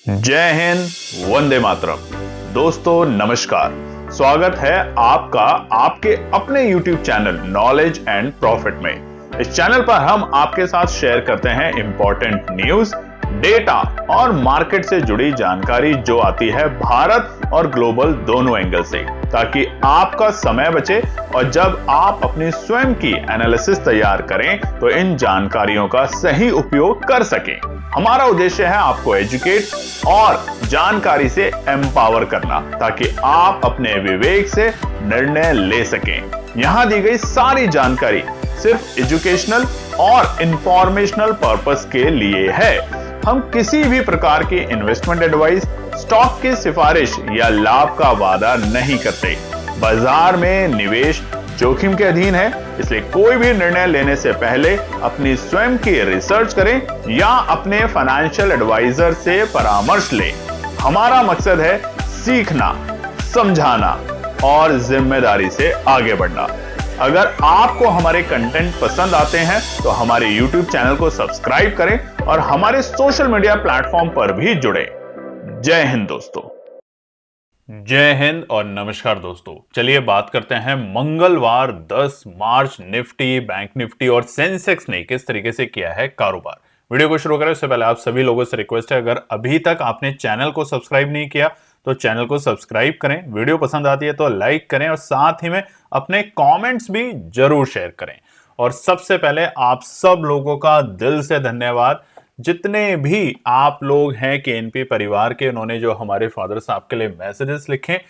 जय हिंद, वंदे मातरम। दोस्तों नमस्कार, स्वागत है आपका आपके अपने YouTube channel knowledge and profit में। इस चैनल पर हम आपके साथ शेयर करते हैं इंपॉर्टेंट न्यूज, डेटा और मार्केट से जुड़ी जानकारी जो आती है भारत और ग्लोबल दोनों एंगल से, ताकि आपका समय बचे और जब आप अपनी स्वयं की एनालिसिस तैयार करें तो इन जानकारियों का सही उपयोग कर सकें। हमारा उद्देश्य है आपको एजुकेट और जानकारी से एम्पावर करना, ताकि आप अपने विवेक से निर्णय ले सकें। यहां दी गई सारी जानकारी सिर्फ एजुकेशनल और इंफॉर्मेशनल पर्पस के लिए है। हम किसी भी प्रकार की इन्वेस्टमेंट एडवाइस, स्टॉक की सिफारिश या लाभ का वादा नहीं करते। बाजार में निवेश जोखिम के अधीन है, इसलिए कोई भी निर्णय लेने से पहले अपनी स्वयं की रिसर्च करें या अपने फाइनेंशियल एडवाइजर से परामर्श लें। हमारा मकसद है सीखना, समझाना और जिम्मेदारी से आगे बढ़ना। अगर आपको हमारे कंटेंट पसंद आते हैं तो हमारे YouTube चैनल को सब्सक्राइब करें और हमारे सोशल मीडिया प्लेटफॉर्म पर भी जुड़े। जय हिंद दोस्तों। जय हिंद और नमस्कार दोस्तों। चलिए बात करते हैं मंगलवार 10 मार्च निफ्टी, बैंक निफ्टी और सेंसेक्स ने किस तरीके से किया है कारोबार। वीडियो को शुरू करें उससे पहले आप सभी लोगों से रिक्वेस्ट है, अगर अभी तक आपने चैनल को सब्सक्राइब नहीं किया तो चैनल को सब्सक्राइब करें, वीडियो पसंद आती है तो लाइक करें और साथ ही में अपने कमेंट्स भी जरूर शेयर करें। और सबसे पहले आप सब लोगों का दिल से धन्यवाद, जितने भी आप लोग हैं केएनपी परिवार के, उन्होंने जो हमारे फादर साहब के लिए मैसेजेस लिखे,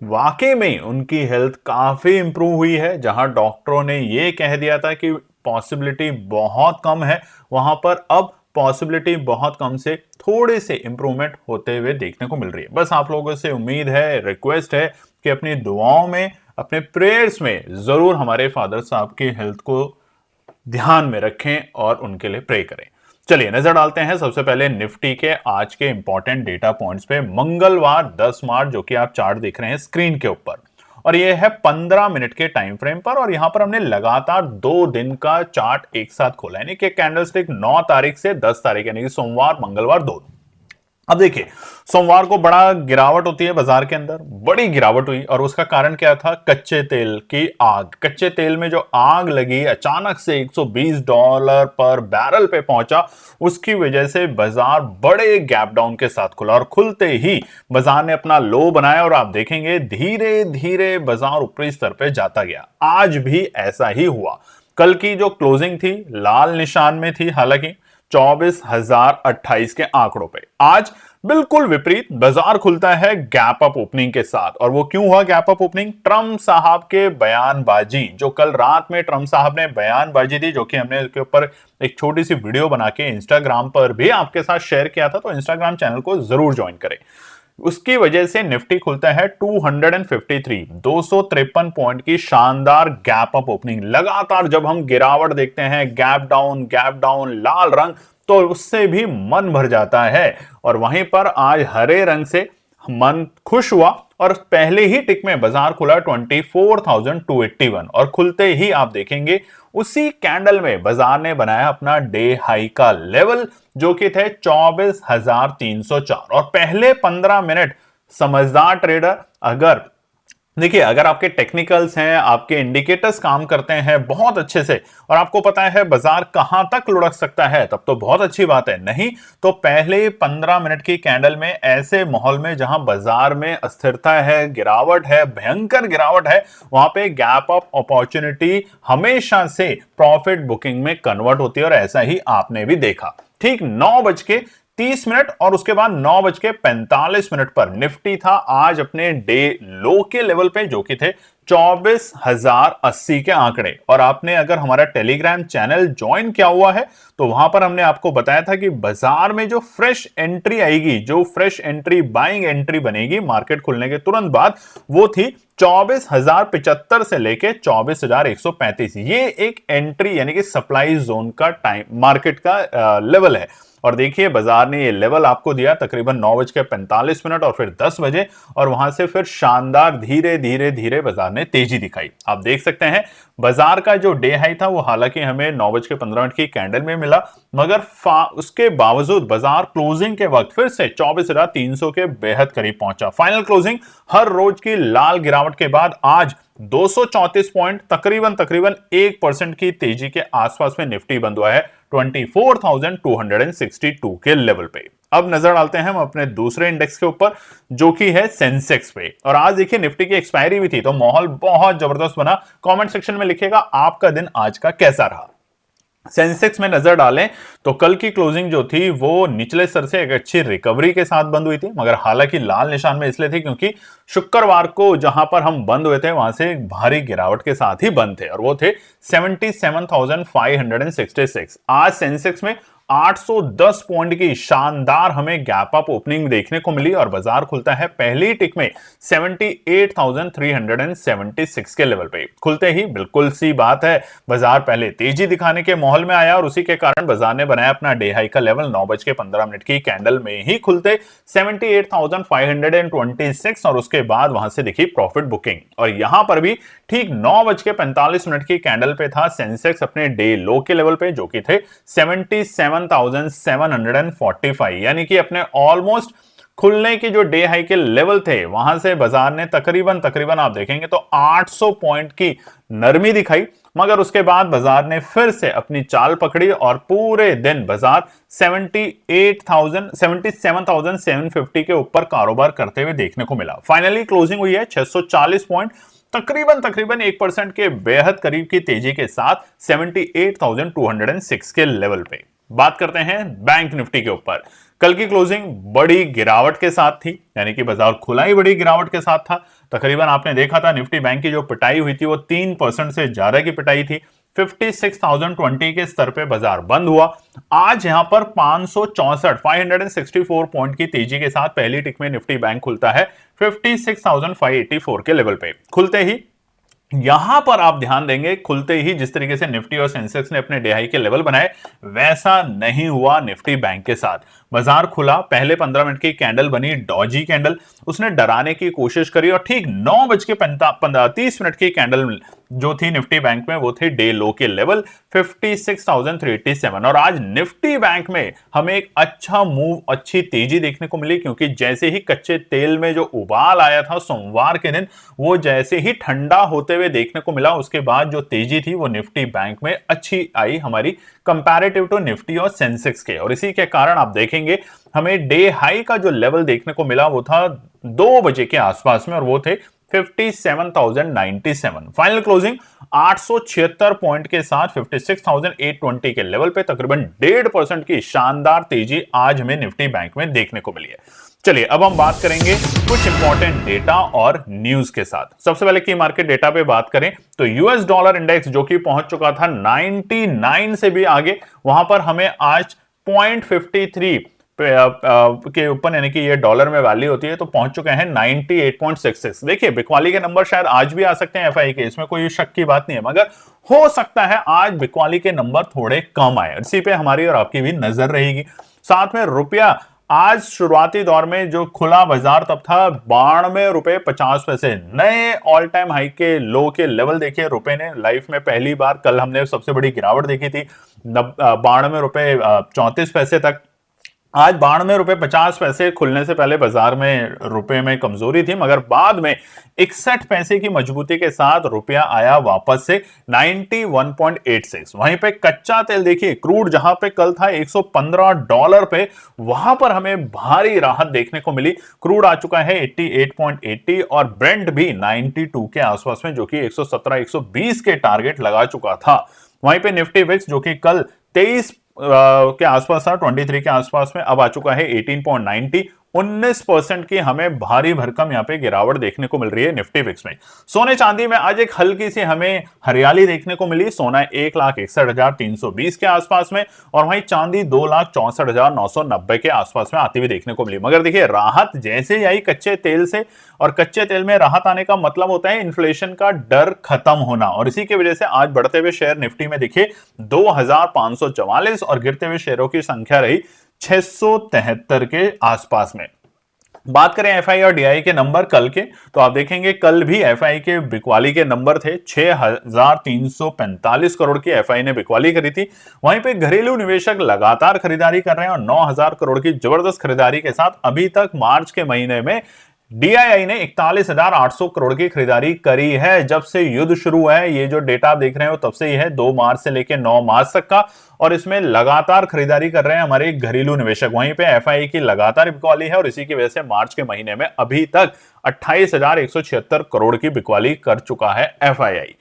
वाकई में उनकी हेल्थ काफी इंप्रूव हुई है। जहां डॉक्टरों ने ये कह दिया था कि पॉसिबिलिटी बहुत कम है, वहां पर अब पॉसिबिलिटी बहुत कम से थोड़े से इंप्रूवमेंट होते हुए देखने को मिल रही है। बस आप लोगों से उम्मीद है, रिक्वेस्ट है कि अपनी दुआओं में, अपने प्रेयर्स में जरूर हमारे फादर साहब की हेल्थ को ध्यान में रखें और उनके लिए प्रे करें। चलिए नजर डालते हैं सबसे पहले निफ्टी के आज के इंपॉर्टेंट डेटा पॉइंट्स पे। मंगलवार 10 मार्च, जो कि आप चार्ट देख रहे हैं स्क्रीन के ऊपर, और ये है 15 मिनट के टाइम फ्रेम पर, और यहां पर हमने लगातार 2 दिन का चार्ट एक साथ खोला, यानी कि कैंडलस्टिक 9 तारीख से 10 तारीख, यानी कि सोमवार मंगलवार 2। अब देखिए, सोमवार को बड़ा गिरावट होती है बाजार के अंदर, बड़ी गिरावट हुई, और उसका कारण क्या था? कच्चे तेल की आग। कच्चे तेल में जो आग लगी, अचानक से $120 पर बैरल पे पहुंचा, उसकी वजह से बाजार बड़े गैप डाउन के साथ खुला, और खुलते ही बाजार ने अपना लो बनाया, और आप देखेंगे धीरे धीरे बाजार ऊपरी स्तर पे जाता गया। आज भी ऐसा ही हुआ। कल की जो क्लोजिंग थी लाल निशान में थी, हालांकि 24,028 के आंकड़ों पे। आज बिल्कुल विपरीत बाजार खुलता है गैप अप ओपनिंग के साथ। और वो क्यों हुआ गैप अप ओपनिंग? ट्रंप साहब के बयानबाजी, जो कल रात में ट्रंप साहब ने बयानबाजी दी, जो कि हमने इसके ऊपर एक छोटी सी वीडियो बना के इंस्टाग्राम पर भी आपके साथ शेयर किया था, तो इंस्टाग्राम चैनल को जरूर ज्वाइन करें। उसकी वजह से निफ्टी खुलता है 253 पॉइंट की शानदार गैप अप ओपनिंग। लगातार जब हम गिरावट देखते हैं, गैप डाउन लाल रंग, तो उससे भी मन भर जाता है। और वहीं पर आज हरे रंग से मन खुश हुआ, और पहले ही टिक में बाजार खुला 24,281, और खुलते ही आप देखेंगे उसी कैंडल में बाजार ने बनाया अपना डे हाई का लेवल, जो कि थे 24,304। और पहले 15 मिनट समझदार ट्रेडर, अगर आपके टेक्निकल्स हैं, आपके इंडिकेटर्स काम करते हैं बहुत अच्छे से, और आपको पता है बाजार कहां तक लुढ़क सकता है, तब तो बहुत अच्छी बात है। नहीं तो पहले 15 मिनट की कैंडल में, ऐसे माहौल में जहां बाजार में अस्थिरता है, गिरावट है, भयंकर गिरावट है, वहां पे गैप अप अपॉर्चुनिटी हमेशा से प्रॉफिट बुकिंग में कन्वर्ट होती है, और ऐसा ही आपने भी देखा। ठीक 9:30 और उसके बाद 9:45 पर निफ्टी था आज अपने डे लो के लेवल पे, जो कि थे 24,080 के आंकड़े। और आपने अगर हमारा टेलीग्राम चैनल ज्वाइन किया हुआ है तो वहां पर हमने आपको बताया था कि बाजार में जो फ्रेश एंट्री आएगी, जो फ्रेश एंट्री बाइंग एंट्री बनेगी मार्केट खुलने के तुरंत बाद, वो थी 24,075 से लेके 24,135। ये एक एंट्री यानी कि सप्लाई जोन का टाइम मार्केट का लेवल है। और देखिए बाजार ने ये लेवल आपको दिया तकरीबन 9:45 और फिर 10 बजे, और वहां से फिर शानदार धीरे धीरे धीरे बाजार ने तेजी दिखाई। आप देख सकते हैं बाजार का जो डे हाई था वो हालांकि हमें 9:15 की कैंडल में मिला, मगर उसके बावजूद बाजार क्लोजिंग के वक्त फिर से 24,300 के बेहद करीब पहुंचा। फाइनल क्लोजिंग हर रोज की लाल गिरावट के बाद आज 234 पॉइंट तकरीबन 1% की तेजी के आसपास में निफ्टी बंद हुआ है 24,262 के लेवल पे। अब नजर डालते हैं हम अपने दूसरे इंडेक्स के ऊपर जो कि है सेंसेक्स पे। और आज देखिए निफ्टी की एक्सपायरी भी थी तो माहौल बहुत जबरदस्त बना। कमेंट सेक्शन में लिखिएगा आपका दिन आज का कैसा रहा। सेंसेक्स में नजर डालें तो कल की क्लोजिंग जो थी वो निचले स्तर से एक अच्छी रिकवरी के साथ बंद हुई थी, मगर हालांकि लाल निशान में इसलिए थी क्योंकि शुक्रवार को जहां पर हम बंद हुए थे वहां से एक भारी गिरावट के साथ ही बंद थे और वो थे 77,566। आज सेंसेक्स में 810 पॉइंट की शानदार हमें गैप अप ओपनिंग देखने को मिली और बाजार खुलता है पहली टिक में 78,376 के लेवल पे। खुलते ही बिल्कुल सी बात है बाजार पहले तेजी दिखाने के माहौल में आया और उसी के कारण बाजार ने बनाया अपना डे हाई का लेवल। 9:15 की कैंडल में ही खुलते 78,526 और उसके बाद वहां से दिखी प्रॉफिट बुकिंग और यहां पर भी ठीक 9:45 की कैंडल पे था सेंसेक्स अपने डे लो के लेवल पे जो कि थे 77,745, यानी कि अपने ऑलमोस्ट खुलने की जो डे हाई के लेवल थे वहां से बाजार ने तकरीबन आप देखेंगे तो 800 पॉइंट की नरमी दिखाई, मगर उसके बाद बाजार ने फिर से अपनी चाल पकड़ी और पूरे दिन बाजार 77,750 के ऊपर कारोबार करते हुए देखने को मिला। फाइनली क्लोजिंग हुई है 640 पॉइंट तकरीबन 1% के बेहद करीब की तेजी के साथ 78,206 के लेवल पे। बात करते हैं बैंक निफ्टी के ऊपर। कल की क्लोजिंग बड़ी गिरावट के साथ थी, यानी कि बाजार खुला ही बड़ी गिरावट के साथ था। तकरीबन आपने देखा था निफ्टी बैंक की जो पिटाई हुई थी वो 3% से ज्यादा की पिटाई थी। 56,020 के स्तर पे बाजार बंद हुआ। आज यहां पर 564 पॉइंट की तेजी के साथ पहली टिक में निफ्टी बैंक खुलता है 56,584 के लेवल पे। खुलते ही यहां पर आप ध्यान देंगे खुलते ही जिस तरीके से निफ्टी और सेंसेक्स ने अपने डे हाई के लेवल बनाए वैसा नहीं हुआ निफ्टी बैंक के साथ। बाजार खुला, पहले 15 मिनट की कैंडल बनी डॉजी कैंडल, उसने डराने की कोशिश करी और ठीक 9:30 की कैंडल जो थी निफ्टी बैंक में वो थी डे लो के लेवल 56,387 और आज निफ्टी बैंक में हमें एक अच्छा मूव, अच्छी तेजी देखने को मिली क्योंकि जैसे ही कच्चे तेल में जो उबाल आया था सोमवार के दिन वो जैसे ही ठंडा होते हुए देखने को मिला, उसके बाद जो तेजी थी वो निफ्टी बैंक में अच्छी आई हमारी कंपैरेटिव टू निफ्टी और सेंसेक्स के। और इसी के कारण आप देखेंगे हमें डे हाई का जो लेवल देखने को मिला वो था 2 बजे के आसपास में और वो थे 57,097। फाइनल क्लोजिंग 876 पॉइंट के साथ 56,820 के लेवल पे तकरीबन 1.5% की शानदार तेजी आज हमें निफ्टी बैंक में देखने को मिली है। चलिए अब हम बात करेंगे कुछ इंपॉर्टेंट डेटा और न्यूज के साथ। सबसे पहले की मार्केट डेटा पे बात करें तो यूएस डॉलर इंडेक्स जो कि पहुंच चुका था 99 से भी आगे, वहां पर हमें आज 0.53 के ऊपर, यानी कि ये डॉलर में वैल्यू होती है, तो पहुंच चुके हैं 98.66। देखिए बिकवाली के नंबर शायद आज भी आ सकते हैं एफआई के, इसमें कोई शक की बात नहीं है, मगर हो सकता है आज बिकवाली के नंबर थोड़े कम आए, इसी पे हमारी और आपकी भी नजर रहेगी। साथ में रुपया आज शुरुआती दौर में जो खुला बाजार तब था 92.50 नए ऑल टाइम हाई के लो के लेवल देखिए रुपए ने लाइफ में पहली बार। कल हमने सबसे बड़ी गिरावट देखी थी 92.34 तक, आज 92.50 खुलने से पहले बाजार में रुपए में कमजोरी थी, मगर बाद में 61 पैसे की मजबूती के साथ रुपया आया वापस से 91.86। वहीं पे कच्चा तेल देखिए, क्रूड जहां पे कल था $115 पे, वहां पर हमें भारी राहत देखने को मिली। क्रूड आ चुका है 88.80 और ब्रेंट भी 92 के आसपास में, जो कि 117-120 के टारगेट लगा चुका था। वहीं पे निफ्टी विक्स जो कि कल 23 के आसपास था, 23 के आसपास में, अब आ चुका है 18.90। 19% की हमें भारी भरकम यहां पे गिरावट देखने को मिल रही है निफ्टी विक्स में। सोने चांदी में आज एक हल्की सी हमें हरियाली देखने को मिली। सोना 1,61,320 के आसपास में और वहीं चांदी 2,64,990 के आसपास में आती हुई देखने को मिली। मगर देखिए राहत जैसे ही आई कच्चे तेल से, और कच्चे तेल में राहत आने का मतलब होता है इन्फ्लेशन का डर खत्म होना, और इसी की वजह से आज बढ़ते हुए शेयर निफ्टी में दिखे 2,544 और गिरते हुए शेयरों की संख्या रही 673 के आसपास में। बात करें एफआई और डीआई के नंबर कल के, तो आप देखेंगे कल भी एफआई के बिकवाली के नंबर थे। 6,345 करोड़ की एफआई ने बिकवाली करी थी। वहीं पे घरेलू निवेशक लगातार खरीदारी कर रहे हैं और 9,000 करोड़ की जबरदस्त खरीदारी के साथ अभी तक मार्च के महीने में डीआईआई ने 41,800 करोड़ की खरीदारी करी है। जब से युद्ध शुरू हुआ है, ये जो डेटा आप देख रहे हो तब से ही है, 2 मार्च से लेकर 9 मार्च तक का, और इसमें लगातार खरीदारी कर रहे हैं हमारे घरेलू निवेशक। वहीं पे एफआई की लगातार बिकवाली है और इसी की वजह से मार्च के महीने में अभी तक 28,176 करोड़ की बिकवाली कर चुका है एफआईआई।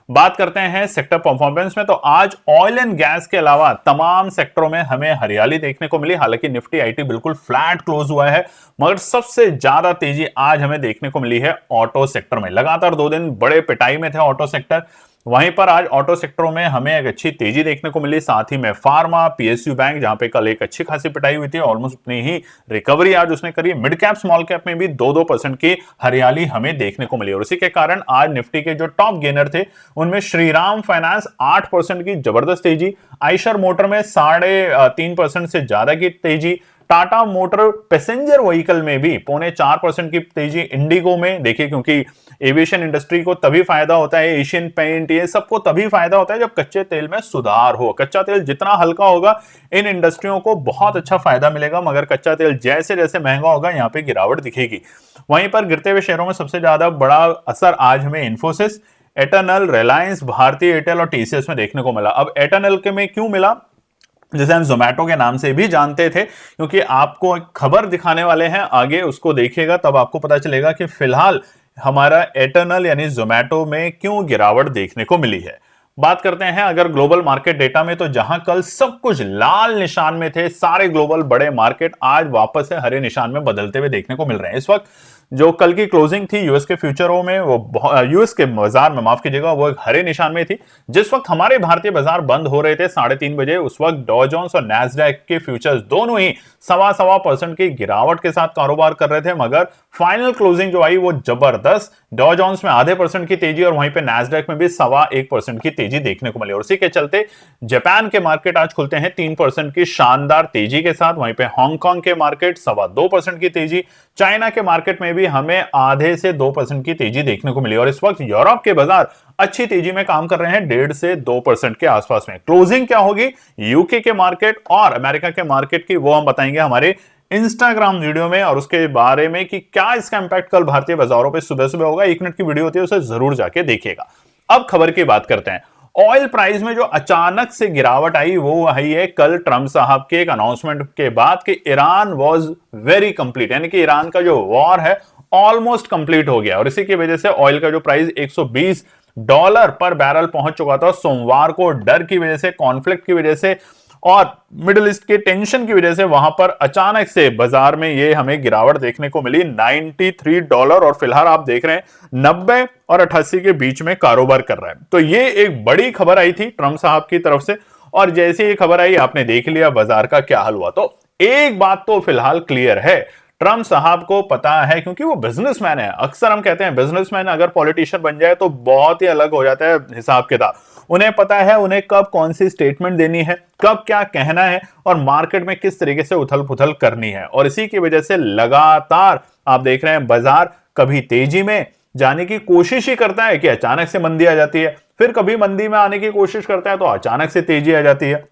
बात करते हैं सेक्टर परफॉर्मेंस में, तो आज ऑयल एंड गैस के अलावा तमाम सेक्टरों में हमें हरियाली देखने को मिली। हालांकि निफ्टी आईटी बिल्कुल फ्लैट क्लोज हुआ है, मगर सबसे ज्यादा तेजी आज हमें देखने को मिली है ऑटो सेक्टर में। लगातार 2 दिन बड़े पिटाई में थे ऑटो सेक्टर, वहीं पर आज ऑटो सेक्टरों में हमें एक अच्छी तेजी देखने को मिली। साथ ही में फार्मा, पीएसयू बैंक, जहां पे कल एक अच्छी खासी पिटाई हुई थी, ऑलमोस्ट उतनी ही रिकवरी आज उसने करी। मिड कैप स्मॉल कैप में भी 2-2% की हरियाली हमें देखने को मिली और इसी के कारण आज निफ्टी के जो टॉप गेनर थे उनमें श्रीराम फाइनेंस 8% की जबरदस्त तेजी, आयशर मोटर में 3.5% से ज्यादा की तेजी, टाटा मोटर पैसेंजर व्हीकल में भी 0.4% की तेजी, इंडिगो में देखिए, क्योंकि एविएशन इंडस्ट्री को तभी फायदा होता है, एशियन पेंट, ये सबको तभी फायदा होता है जब कच्चे तेल में सुधार हो। कच्चा तेल जितना हल्का होगा इन इंडस्ट्रियों को बहुत अच्छा फायदा मिलेगा, मगर कच्चा तेल जैसे जैसे महंगा होगा यहां पे गिरावट दिखेगी। वहीं पर गिरते हुए शेयरों में सबसे ज्यादा बड़ा असर आज हमें इन्फोसिस, एटर्नल, रिलायंस, भारतीय एयरटेल और टीसीएस में देखने को मिला। अब एटर्नल के में क्यों मिला, जैसे हम जोमेटो के नाम से भी जानते थे, क्योंकि आपको एक खबर दिखाने वाले हैं आगे, उसको देखिएगा तब आपको पता चलेगा कि फिलहाल हमारा एटर्नल यानी जोमेटो में क्यों गिरावट देखने को मिली है। बात करते हैं अगर ग्लोबल मार्केट डेटा में, तो जहां कल सब कुछ लाल निशान में थे, सारे ग्लोबल बड़े मार्केट आज वापस से हरे निशान में बदलते हुए देखने को मिल रहे हैं। इस वक्त जो कल की क्लोजिंग थी यूएस के फ्यूचरों में, वो यूएस के बाजार में, माफ कीजिएगा, वो एक हरे निशान में थी। जिस वक्त हमारे भारतीय बाजार बंद हो रहे थे 3:30 बजे, उस वक्त डॉ जोन्स और नैस्डैक के फ्यूचर्स दोनों ही 1.25% की गिरावट के साथ कारोबार कर रहे थे, मगर फाइनल क्लोजिंग जो आई वो जबरदस्त, डॉ जोन्स में 0.5% की तेजी और वहीं पे नैस्डैक में भी 1.25% की तेजी देखने को मिली। और इसी के चलते जापान के मार्केट आज खुलते हैं 3% की शानदार तेजी के साथ, वहीं पे हांगकांग के मार्केट 2.25% की तेजी, चाइना के मार्केट में भी हमें आधे से 2% की तेजी देखने को मिली। और इस वक्त यूरोप के बाजार अच्छी तेजी में काम कर रहे हैं, 1.5 से 2% के आसपास में। क्लोजिंग क्या होगी यूके के मार्केट और अमेरिका के मार्केट की, वो हम बताएंगे हमारे इंस्टाग्राम वीडियो में, और उसके बारे में कि क्या इसका इंपैक्ट कल भारतीय बाजारों पे सुबह सुबह होगा। 1 मिनट की वीडियो होती है, उसे जरूर जाके देखिएगा। अब खबर की बात करते हैं। ऑयल प्राइस में जो अचानक से गिरावट आई वो आई है कल ट्रंप साहब के एक अनाउंसमेंट के बाद कि ईरान वाज वेरी कंप्लीट, यानी कि ईरान का जो वॉर है ऑलमोस्ट कंप्लीट हो गया, और इसी की वजह से ऑयल का जो प्राइस $120 पर बैरल पहुंच चुका था। सोमवार को डर की वजह से, कॉन्फ्लिक्ट की वजह से और मिडिल ईस्ट के टेंशन की वजह से वहां पर अचानक से बाजार में ये हमें गिरावट देखने को मिली $93, और फिलहाल आप देख रहे हैं 90 और 88 के बीच में कारोबार कर रहा है। तो ये एक बड़ी खबर आई थी ट्रंप साहब की तरफ से, और जैसे ये खबर आई आपने देख लिया बाजार का क्या हाल हुआ। तो एक बात तो फिलहाल क्लियर है, ट्रंप साहब को पता है, क्योंकि वो बिजनेसमैन है। अक्सर हम कहते हैं बिजनेसमैन अगर पॉलिटिशियन बन जाए तो बहुत ही अलग हो जाता है हिसाब किताब। उन्हें पता है उन्हें कब कौन सी स्टेटमेंट देनी है, कब क्या कहना है और मार्केट में किस तरीके से उथल पुथल करनी है। और इसी की वजह से लगातार आप देख रहे हैं बाजार कभी तेजी में जाने की कोशिश ही करता है कि अचानक से मंदी आ जाती है, फिर कभी मंदी में आने की कोशिश करता है तो अचानक से तेजी आ जाती है।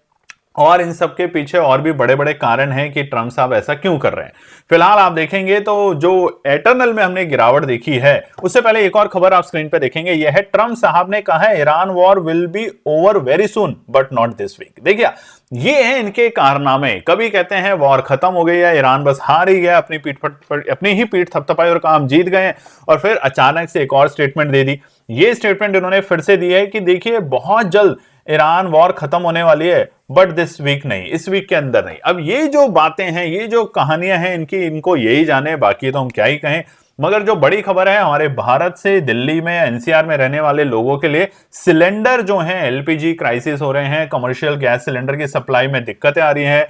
और इन सब के पीछे और भी बड़े बड़े कारण हैं कि ट्रंप साहब ऐसा क्यों कर रहे हैं। फिलहाल आप देखेंगे तो जो एटर्नल में हमने गिरावट देखी है, उससे पहले एक और खबर आप स्क्रीन पे देखेंगे, यह है ट्रंप साहब ने कहा है Iran war will be over very soon but not this week. देखिए ये है इनके कारनामे, कभी कहते हैं वॉर खत्म हो गई है, ईरान बस हार ही गया, अपनी ही पीठ थपथपाई और काम जीत गए, और फिर अचानक से एक और स्टेटमेंट दे दी। ये स्टेटमेंट इन्होंने फिर से दी है कि देखिए बहुत जल्द ईरान वॉर खत्म होने वाली है, बट दिस वीक नहीं, इस वीक के अंदर नहीं। अब ये जो बातें हैं, ये जो कहानियां हैं इनकी, इनको यही जाने, बाकी तो हम क्या ही कहें। मगर जो बड़ी खबर है हमारे भारत से दिल्ली में एनसीआर में रहने वाले लोगों के लिए सिलेंडर जो हैं, एलपीजी क्राइसिस हो रहे हैं, कमर्शियल गैस सिलेंडर की सप्लाई में दिक्कतें आ रही हैं,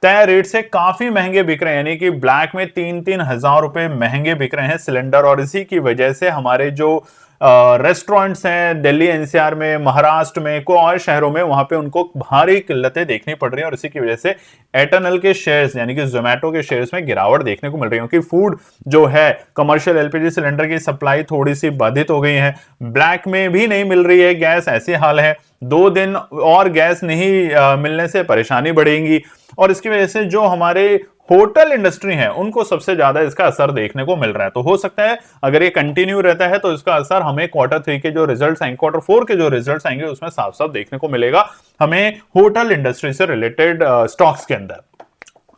तय रेट से काफी महंगे बिक रहे हैं, यानी कि ब्लैक में 3-3 हजार रुपए महंगे बिक रहे हैं सिलेंडर। और इसी की वजह से हमारे जो रेस्टोरेंट्स हैं दिल्ली एनसीआर में, महाराष्ट्र में, कोई और शहरों में, वहां पे उनको भारी किल्लतें देखनी पड़ रही है और इसी की वजह से एयरटेल के शेयर्स यानी कि जोमेटो के शेयर्स में गिरावट देखने को मिल रही है, क्योंकि फूड जो है कमर्शियल एलपीजी सिलेंडर की सप्लाई थोड़ी सी बाधित हो गई है, ब्लैक में भी नहीं मिल रही है गैस, ऐसी हाल है। 2 दिन और गैस नहीं मिलने से परेशानी बढ़ेगी और इसकी वजह से जो हमारे होटल इंडस्ट्री है उनको सबसे ज्यादा इसका असर देखने को मिल रहा है। तो हो सकता है अगर ये कंटिन्यू रहता है तो इसका असर हमें Q3 के जो रिजल्ट्स आएंगे, Q4 के जो रिजल्ट्स आएंगे उसमें साफ साफ देखने को मिलेगा हमें होटल इंडस्ट्री से रिलेटेड स्टॉक्स के अंदर।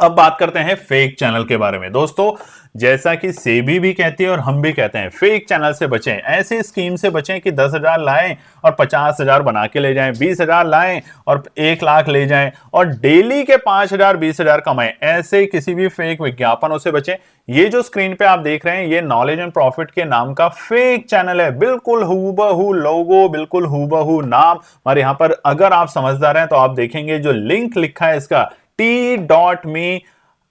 अब बात करते हैं फेक चैनल के बारे में। दोस्तों जैसा कि सेबी भी कहती है और हम भी कहते हैं, फेक चैनल से बचें, ऐसे स्कीम से बचें कि 10,000 लाएं और 50,000 बना के ले जाएं, 20,000 लाएं और 1 लाख ले जाएं और डेली के 5,000 20,000 कमाएं। ऐसे किसी भी फेक विज्ञापनों से बचें। ये जो स्क्रीन पे आप देख रहे हैं ये नॉलेज एंड प्रॉफिट के नाम का फेक चैनल है, बिल्कुल हूबहू लोगो, बिल्कुल हूबहू नाम। और यहां पर अगर आप समझदार हैं तो आप देखेंगे जो लिंक लिखा है इसका t.me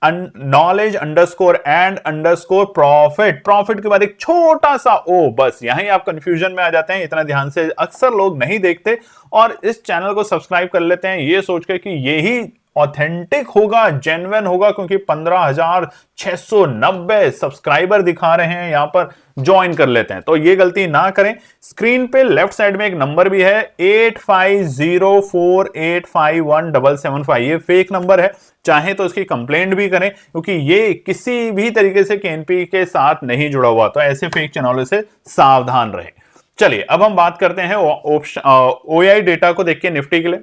knowledge underscore and underscore profit, profit के बाद एक छोटा सा ओ, बस यहीं आप कंफ्यूजन में आ जाते हैं। इतना ध्यान से अक्सर लोग नहीं देखते और इस चैनल को सब्सक्राइब कर लेते हैं ये सोचकर कि यही ऑथेंटिक होगा, जेन्युइन होगा, क्योंकि 15,690 सब्सक्राइबर दिखा रहे हैं यहां पर, ज्वाइन कर लेते हैं। तो ये गलती ना करें। स्क्रीन पे लेफ्ट साइड में एक नंबर भी है 8504851775, ये फेक नंबर है, चाहे तो इसकी कंप्लेंट भी करें क्योंकि ये किसी भी तरीके से केएनपी के साथ नहीं जुड़ा हुआ। तो ऐसे फेक चैनलों से सावधान रहे। चलिए अब हम बात करते हैं ओआई डेटा को देख के निफ्टी के लिए।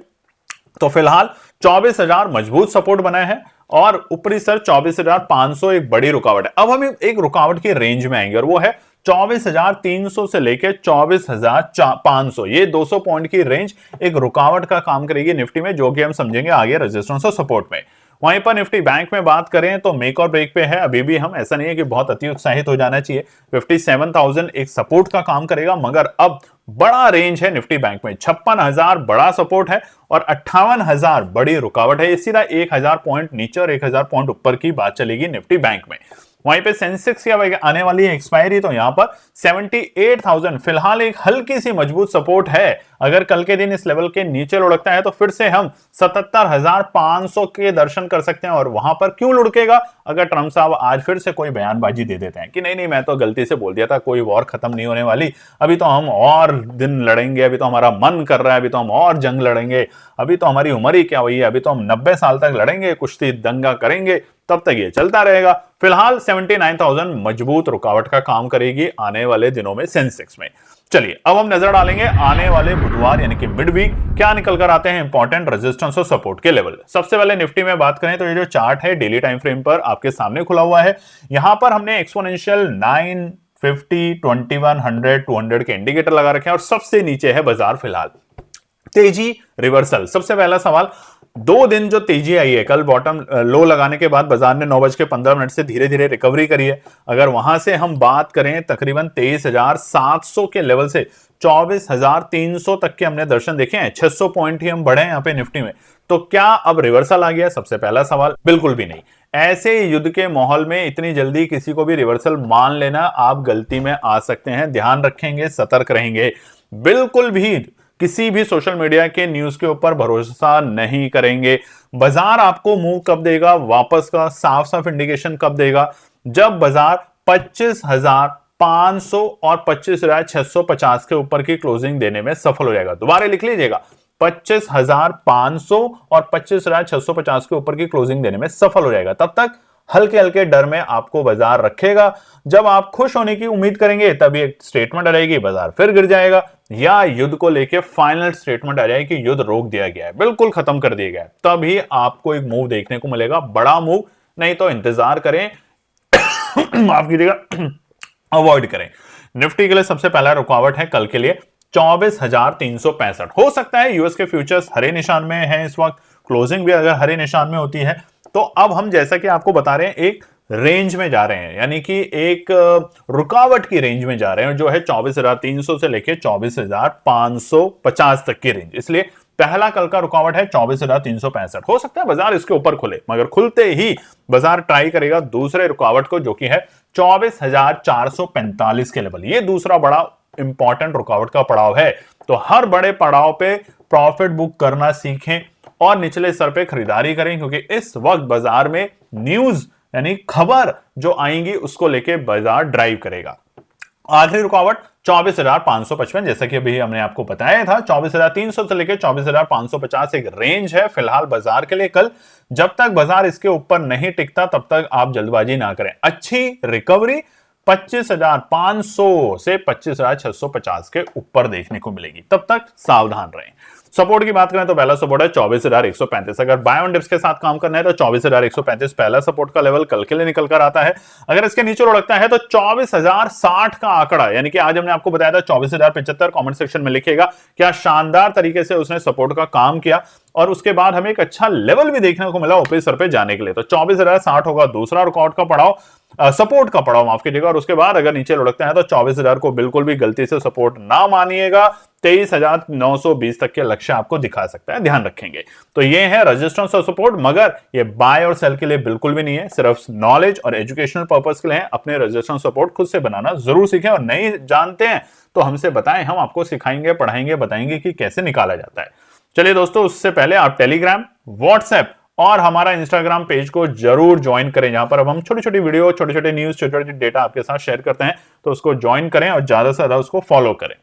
तो फिलहाल 24,000 मजबूत सपोर्ट बनाए हैं और ऊपरी स्तर 24,500 एक बड़ी रुकावट है। अब हम एक रुकावट की रेंज में आएंगे और वो है 24,300 से लेकर 24,500, ये 200 पॉइंट की रेंज एक रुकावट का काम करेगी निफ्टी में, जो कि हम समझेंगे आगे रेजिस्टेंस और सपोर्ट में। वहीं पर निफ्टी बैंक में बात करें तो मेक और ब्रेक पे है अभी भी हम, ऐसा नहीं है कि बहुत अति उत्साहित हो जाना चाहिए। 57,000 एक सपोर्ट का काम करेगा, मगर अब बड़ा रेंज है निफ्टी बैंक में। 56,000 बड़ा सपोर्ट है और 58,000 बड़ी रुकावट है। ये सीधा 1,000 पॉइंट नीचे और 1,000 पॉइंट ऊपर की बात चलेगी निफ्टी बैंक में। वहीं पे सेंसेक्स की आने वाली है एक्सपायरी, तो यहां पर 78,000 फिलहाल एक हल्की सी मजबूत सपोर्ट है। अगर कल के दिन इस लेवल के नीचे लुढ़कता है तो फिर से हम 77,500 के दर्शन कर सकते हैं। और वहां पर क्यों लुढ़केगा? अगर ट्रंप साहब आज फिर से कोई बयानबाजी दे देते हैं कि नहीं मैं तो गलती से बोल दिया था, कोई वॉर खत्म नहीं होने वाली, अभी तो हम और दिन लड़ेंगे, अभी तो हमारा मन कर रहा है, अभी तो हम और जंग लड़ेंगे, अभी तो हमारी उम्र ही क्या हुई है, अभी तो हम 90 साल तक लड़ेंगे, कुश्ती दंगा करेंगे, तब तक ये चलता रहेगा। फिलहाल 79,000 मजबूत रुकावट का काम करेगी आने वाले दिनों में सेंसेक्स में। चलिए अब हम नजर डालेंगे आने वाले बुधवार यानी कि मिड वीक क्या निकल कर आते हैं इंपॉर्टेंट रेजिस्टेंस और सपोर्ट के लेवल। सबसे पहले निफ्टी में बात करें तो ये जो चार्ट है डेली टाइम फ्रेम पर आपके सामने खुला हुआ है। यहां पर हमने एक्सपोनेंशियल 950 2100 200 के इंडिकेटर लगा रखे हैं और सबसे नीचे है बाजार फिलहाल तेजी रिवर्सल। सबसे पहला सवाल, 2 दिन जो तेजी आई है, कल बॉटम लो लगाने के बाद बाजार ने 9:15 से धीरे धीरे रिकवरी करी है। अगर वहां से हम बात करें तकरीबन 23,700 के लेवल से 24,300 तक के हमने दर्शन देखे हैं, 600 पॉइंट ही हम बढ़े हैं यहाँ पे निफ्टी में। तो क्या अब रिवर्सल आ गया? सबसे पहला सवाल, बिल्कुल भी नहीं। ऐसे युद्ध के माहौल में इतनी जल्दी किसी को भी रिवर्सल मान लेना आप गलती में आ सकते हैं। ध्यान रखेंगे, सतर्क रहेंगे, बिल्कुल भी किसी भी सोशल मीडिया के न्यूज के ऊपर भरोसा नहीं करेंगे। बाजार आपको मूव कब देगा वापस का साफ साफ इंडिकेशन कब देगा? जब बाजार 25,500 और 25,650 के ऊपर की क्लोजिंग देने में सफल हो जाएगा। दोबारा लिख लीजिएगा, 25,500 और 25,650 के ऊपर की क्लोजिंग देने में सफल हो जाएगा। तब तक हल्के हल्के डर में आपको बाजार रखेगा। जब आप खुश होने की उम्मीद करेंगे तभी एक स्टेटमेंट आ जाएगी, बाजार फिर गिर जाएगा, या युद्ध को लेके फाइनल स्टेटमेंट आ जाएगी कि युद्ध रोक दिया गया है, बिल्कुल खत्म कर दिया गया है, तभी आपको एक मूव देखने को मिलेगा, बड़ा मूव। नहीं तो इंतजार करें माफ कीजिएगा, अवॉइड करें। निफ्टी के लिए सबसे पहला रुकावट है कल के लिए 24,365। हो सकता है यूएस के फ्यूचर्स हरे निशान में है इस वक्त, क्लोजिंग भी अगर हरे निशान में होती है तो अब हम जैसा कि आपको बता रहे हैं एक रेंज में जा रहे हैं, यानी कि एक रुकावट की रेंज में जा रहे हैं जो है 24,300 से लेकर 24,550 तक की रेंज। इसलिए पहला कल का रुकावट है 24,365। हो सकता है बाजार इसके ऊपर खुले, मगर खुलते ही बाजार ट्राई करेगा दूसरे रुकावट को, जो कि है 24,445 के लेवल। ये दूसरा बड़ा इंपॉर्टेंट रुकावट का पड़ाव है। तो हर बड़े पड़ाव पे प्रॉफिट बुक करना सीखें और निचले स्तर पे खरीदारी करें, क्योंकि इस वक्त बाजार में न्यूज यानी खबर जो आएंगी उसको लेके बाजार ड्राइव करेगा। आखिरी रुकावट 24,555, जैसा कि अभी हमने आपको बताया था 24,300 से लेकर 24,550 एक रेंज है फिलहाल बाजार के लिए। कल जब तक बाजार इसके ऊपर नहीं टिकता तब तक आप जल्दबाजी ना करें। अच्छी रिकवरी 25,500 से 25,650 के ऊपर देखने को मिलेगी, तब तक सावधान रहें। सपोर्ट की बात करें तो पहला सपोर्ट है 24,135। अगर बाय ऑन डिप्स के साथ काम करना है तो 24,135 पहला सपोर्ट का लेवल कल के लिए निकल कर आता है। अगर इसके नीचे लुढ़कता है तो 24,060 का आंकड़ा, यानी कि आज हमने आपको बताया था 24,075, कमेंट सेक्शन में लिखिएगा क्या शानदार तरीके से उसने सपोर्ट का काम किया और उसके बाद हमें एक अच्छा लेवल भी देखने को मिला ऊपरी स्तर पे जाने के लिए। तो 24,060 होगा दूसरा रुकावट का पड़ाव, सपोर्ट का पड़ाव माफ कीजिएगा। और उसके बाद अगर नीचे लुढ़कते हैं तो 24,000 को बिल्कुल भी गलती से सपोर्ट ना मानिएगा, 23,920 तक के लक्ष्य आपको दिखा सकता है, ध्यान रखेंगे। तो ये है रेजिस्टेंस और सपोर्ट, मगर ये बाय और सेल के लिए बिल्कुल भी नहीं है, सिर्फ नॉलेज और एजुकेशनल पर्पस के लिए है। अपने रेजिस्टेंस सपोर्ट खुद से बनाना जरूर सीखें और नहीं जानते हैं तो हमसे बताएं, हम आपको सिखाएंगे, पढ़ाएंगे, बताएंगे कि कैसे निकाला जाता है। चलिए दोस्तों, उससे पहले आप टेलीग्राम, व्हाट्सएप और हमारा इंस्टाग्राम पेज को जरूर ज्वाइन करें, जहां पर अब हम छोटी छोटी वीडियो, छोटे छोटे न्यूज, छोटे छोटे डेटा आपके साथ शेयर करते हैं। तो उसको ज्वाइन करें और ज्यादा से ज्यादा उसको फॉलो करें।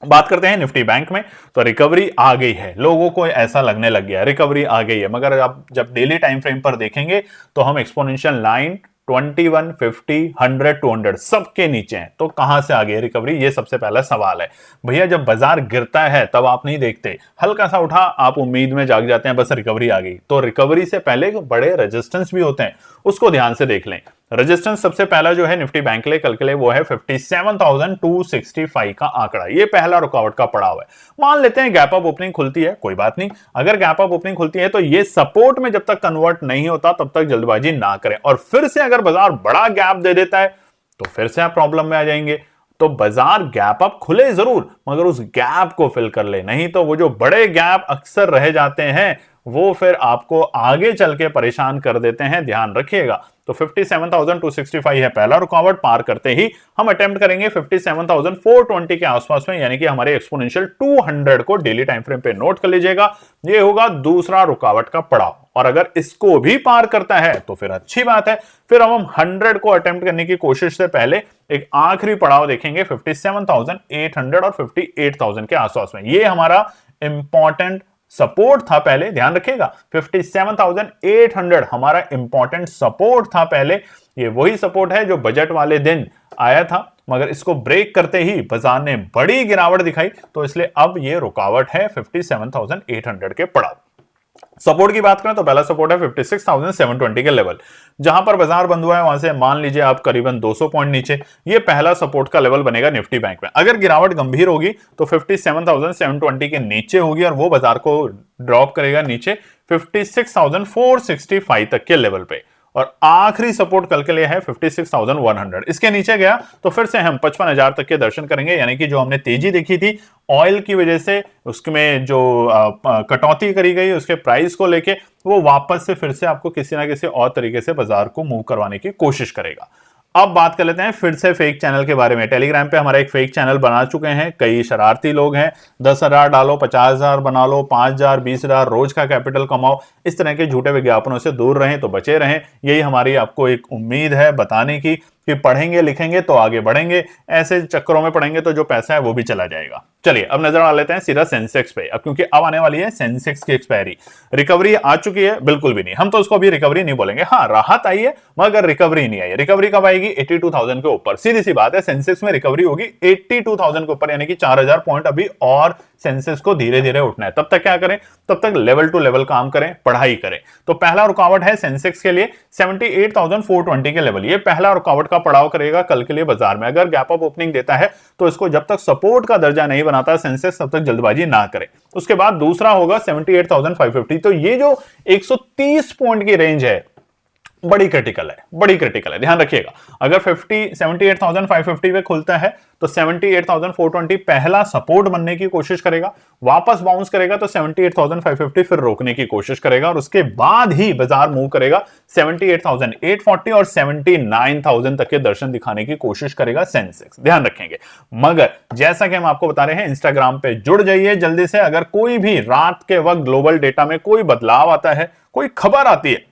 बात करते हैं निफ्टी बैंक में, तो रिकवरी आ गई है, लोगों को ऐसा लगने लग गया रिकवरी आ गई है, मगर आप जब डेली टाइम फ्रेम पर देखेंगे तो हम एक्सपोनेंशियल लाइन 21, 50, 100, 200 सबके नीचे हैं। तो कहां से आ गई रिकवरी, ये सबसे पहला सवाल है। भैया जब बाजार गिरता है तब आप नहीं देखते, हल्का सा उठा आप उम्मीद में जाग जाते हैं बस रिकवरी आ गई। तो रिकवरी से पहले बड़े रेजिस्टेंस भी होते हैं, उसको ध्यान से देख लें। रेजिस्टेंस सबसे पहला जो है निफ्टी बैंक के लिए कल के लिए वो है 57,265 का आंकड़ा, ये पहला रुकावट का पड़ाव है। मान लेते हैं गैप अप ओपनिंग खुलती है, कोई बात नहीं, अगर गैप अप ओपनिंग खुलती है तो ये सपोर्ट में जब तक कन्वर्ट नहीं होता तब तक जल्दबाजी ना करें। और फिर से अगर बाजार बड़ा गैप दे देता है तो फिर से आप प्रॉब्लम में आ जाएंगे। तो बाजार गैप अप खुले जरूर, मगर उस गैप को फिल कर ले, नहीं तो वो जो बड़े गैप अक्सर रह जाते हैं वो फिर आपको आगे चल के परेशान कर देते हैं, ध्यान रखिएगा। तो 57,265 है पहला रुकावट, पार करते ही हम अटेम्प्ट करेंगे 57,420 के आसपास में, यानी कि हमारे एक्सपोनेंशियल 200 को डेली टाइम फ्रेम पे नोट कर लीजिएगा। ये होगा दूसरा रुकावट का पड़ाव, और अगर इसको भी पार करता है तो फिर अच्छी बात है। फिर हम 100 को अटेम्प्ट करने की कोशिश से पहले एक आखिरी पड़ाव देखेंगे 57,800 और 58,000 के आसपास में। ये हमारा इंपॉर्टेंट सपोर्ट था पहले, ध्यान रखिएगा 57,800 हमारा इंपॉर्टेंट सपोर्ट था पहले। ये वही सपोर्ट है जो बजट वाले दिन आया था, मगर इसको ब्रेक करते ही बाजार ने बड़ी गिरावट दिखाई, तो इसलिए अब ये रुकावट है 57,800 के पड़ाव। सपोर्ट की बात करें तो पहला सपोर्ट है 56,720 के लेवल, जहां पर बाजार बंद हुआ है वहां से मान लीजिए आप करीबन 200 पॉइंट नीचे, ये पहला सपोर्ट का लेवल बनेगा निफ्टी बैंक में। अगर गिरावट गंभीर होगी तो 57,720 के नीचे होगी और वो बाजार को ड्रॉप करेगा नीचे 56,465 तक के लेवल पे। और आखिरी सपोर्ट कल के लिए है 56,100, इसके नीचे गया तो फिर से हम 55,000 तक के दर्शन करेंगे, यानी कि जो हमने तेजी देखी थी ऑयल की वजह से, उसमें जो कटौती करी गई उसके प्राइस को लेके, वो वापस से फिर से आपको किसी ना किसी और तरीके से बाजार को मूव करवाने की कोशिश करेगा। अब बात कर लेते हैं फिर से फेक चैनल के बारे में। टेलीग्राम पे हमारा एक फेक चैनल बना चुके हैं, कई शरारती लोग हैं, 10,000 डालो, 50,000 बना लो, 5,000, 20,000 रोज का कैपिटल कमाओ, इस तरह के झूठे विज्ञापनों से दूर रहें तो बचे रहें। यही हमारी आपको एक उम्मीद है बताने की कि पढ़ेंगे लिखेंगे तो आगे बढ़ेंगे, ऐसे चक्करों में पढ़ेंगे तो जो पैसा है वो भी चला जाएगा। चलिए अब नजर डाल लेते हैं सीधा सेंसेक्स पे, अब क्योंकि अब आने वाली है सेंसेक्स की एक्सपायरी। रिकवरी आ चुकी है? बिल्कुल भी नहीं, हम तो उसको अभी रिकवरी नहीं बोलेंगे। हाँ, राहत आई है मगर रिकवरी नहीं आई। रिकवरी कब आएगी? 82,000 के ऊपर, सीधी सी बात है, सेंसेक्स में रिकवरी होगी 82,000 के ऊपर, यानी कि 4,000 पॉइंट अभी और सेंसेक्स को धीरे धीरे उठना है। तब तक क्या करें? तब तक लेवल टू लेवल काम करें, पढ़ाई करें। तो पहला रुकावट है सेंसेक्स के लिए 78,420 के लेवल, ये पहला रुकावट का पड़ाव करेगा कल के लिए बाजार में। अगर गैप अप ओपनिंग देता है तो इसको जब तक सपोर्ट का दर्जा नहीं बनाता सेंसेक्स तब तक जल्दबाजी ना करें। उसके बाद दूसरा होगा 78,550। तो ये जो 130 पॉइंट की रेंज है बड़ी क्रिटिकल है, ध्यान रखिएगा। अगर 78,550 पे खुलता है तो 78,420 पहला सपोर्ट बनने की कोशिश करेगा, वापस बाउंस करेगा तो 78,550 फिर रोकने की कोशिश करेगा और उसके बाद ही बाजार मूव करेगा 78,840 और 79,000 तक के दर्शन दिखाने की कोशिश करेगा सेंसेक्स, ध्यान रखेंगे। मगर जैसा कि हम आपको बता रहे हैं, इंस्टाग्राम पे जुड़ जाइए जल्दी से। अगर कोई भी रात के वक्त ग्लोबल डेटा में कोई बदलाव आता है, कोई खबर आती है,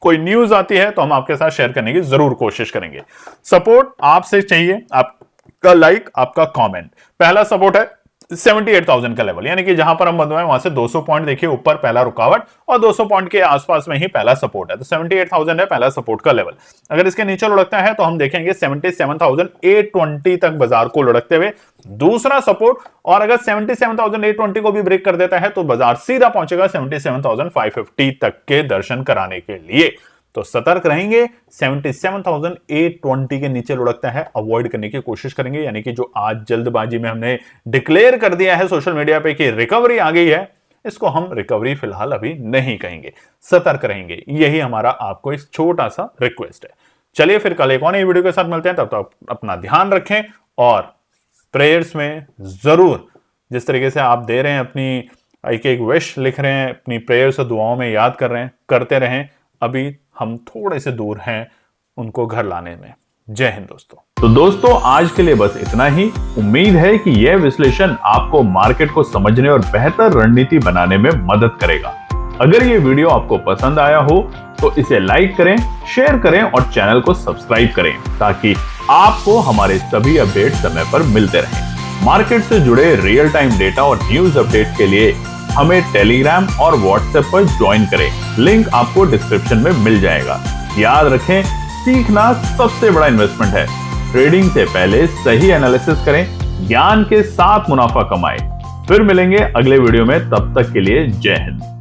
कोई न्यूज आती है, तो हम आपके साथ शेयर करने की जरूर कोशिश करेंगे। सपोर्ट आपसे चाहिए, आपका लाइक, आपका कमेंट। पहला सपोर्ट है 78,000 का लेवल, यानी कि जहां पर हम बंधुए वहां से 200 पॉइंट देखिए ऊपर पहला रुकावट और 200 पॉइंट के आसपास में ही पहला सपोर्ट है, तो 78,000 है पहला सपोर्ट का लेवल। अगर इसके नीचे लुढ़कता है तो हम देखेंगे 77,820 तक बाजार को लुढ़कते हुए दूसरा सपोर्ट, और अगर 77,820 को भी ब्रेक कर देता है तो बाजार सीधा पहुंचेगा 77,550 तक के दर्शन कराने के लिए। तो सतर्क रहेंगे, 77,820 के नीचे लुढ़कता है अवॉइड करने की कोशिश करेंगे। यानी कि जो आज जल्दबाजी में हमने डिक्लेयर कर दिया है सोशल मीडिया पे कि रिकवरी आ गई है, इसको हम रिकवरी फिलहाल अभी नहीं कहेंगे, सतर्क रहेंगे। यही हमारा आपको एक छोटा सा रिक्वेस्ट है। चलिए फिर कल एक और नई वीडियो के साथ मिलते हैं, तब तक अपना ध्यान रखें और प्रेयर्स में जरूर, जिस तरीके से आप दे रहे हैं अपनी एक विश लिख रहे हैं, अपनी प्रेयर्स और दुआओं में याद कर रहे हैं, करते रहें। अभी हम थोड़े से दूर हैं उनको घर लाने में। जय हिंद दोस्तों। तो दोस्तों आज के लिए बस इतना ही। उम्मीद है कि यह विश्लेषण आपको मार्केट को समझने और बेहतर रणनीति बनाने में मदद करेगा। अगर ये वीडियो आपको पसंद आया हो तो इसे लाइक करें, शेयर करें और चैनल को सब्सक्राइब करें, ताकि आपको हमारे सभी अपडेट समय पर मिलते रहें। मार्केट से जुड़े रियल टाइम डेटा और न्यूज अपडेट के लिए हमें टेलीग्राम और व्हाट्सएप पर ज्वाइन करें, लिंक आपको डिस्क्रिप्शन में मिल जाएगा। याद रखें, सीखना सबसे बड़ा इन्वेस्टमेंट है। ट्रेडिंग से पहले सही एनालिसिस करें, ज्ञान के साथ मुनाफा कमाएं। फिर मिलेंगे अगले वीडियो में, तब तक के लिए जय हिंद।